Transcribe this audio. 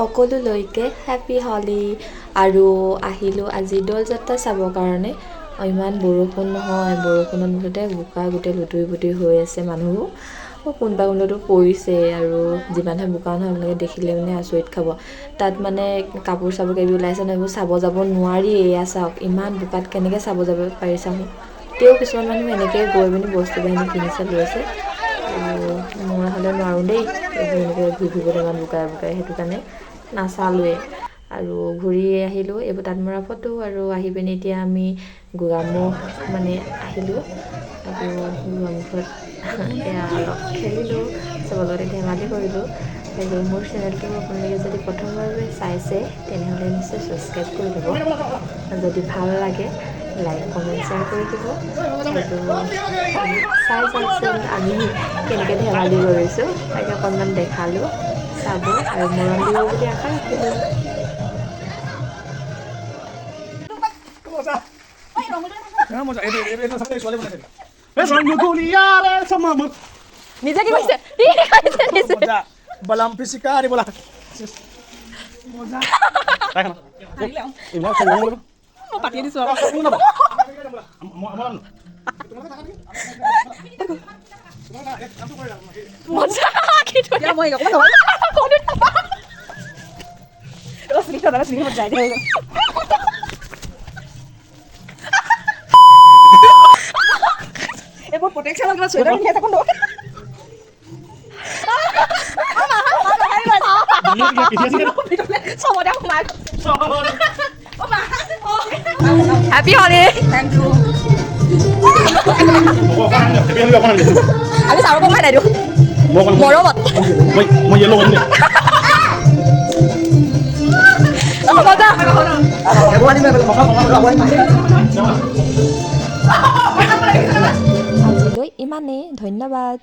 সকলোলৈকে হেপী হলি আৰু আহিলোঁ আজি দৌল যাত্ৰা চাবৰ কাৰণে। ইমান বৰষুণ নহয়, বৰষুণৰ মুঠতে বোকা গোটেই লুতুৰি পুতুৰি হৈ আছে। মানুহবোৰ কোনোবা কোনোবাটো পৰিছে আৰু যিমানহে বোকা নহয় আপোনালোকে দেখিলে মানে আচৰিত খাব। তাত মানে কাপোৰ চাপোৰ কিবি ওলাইছে নহয়, এইবোৰ চাব যাব নোৱাৰি। এয়া চাওক ইমান বোকাত কেনেকৈ চাব যাব পাৰি চাওঁ। তেও কিছুমান মানুহ এনেকৈ গৈ পিনি বস্তু বাহিনী কিনিছে লৈছে। আৰু মই হ'লে নোৱাৰোঁ দেই এইবোৰ এনেকৈ ঘূৰি ফুৰিবলৈ ইমান বোকাই বোকাই, সেইটো কাৰণে নাচালোৱে আৰু ঘূৰি আহিলোঁ। এইবোৰ তাত মৰা ফটো আৰু আহি পিনি এতিয়া আমি গোগামুখ মানে আহিলোঁ আৰু গোগামুখত এয়া অলপ খেলিলোঁ, চবৰ লগতে ধেমালি কৰিলোঁ। আৰু মোৰ চেনেলটো আপোনালোকে যদি প্ৰথমবাৰ চাইছে তেনেহ'লে নিশ্চয় ছাবস্ক্ৰাইব কৰি ল'ব। যদি ভাল লাগে লাইক কমেণ্ট শ্বেয়াৰ কৰি দিব। আৰু চাই চাওকচোন আমি কেনেকৈ ধেমালি কৰিছোঁ, তাকে অকণমান দেখালোঁ, চাব আৰু মৰম দিব বুলি আশা ৰাখিলোঁ। নিজে কি কৈছে? Balam pisikari bola. Moza. Tahan. Ini mau saya ngomong. Mau pakai di suara. Moza gitu. Ya mau enggak apa-apa. Terus sini berjaya. buat protection lagi mas, sudah kita kondo. Sama dia kemana? Happy holiday. Thank you. Habis apa kemana dia? Mau robot? Mau yellow ini. Apa dah? আজিলৈ ইমানেই, ধন্যবাদ।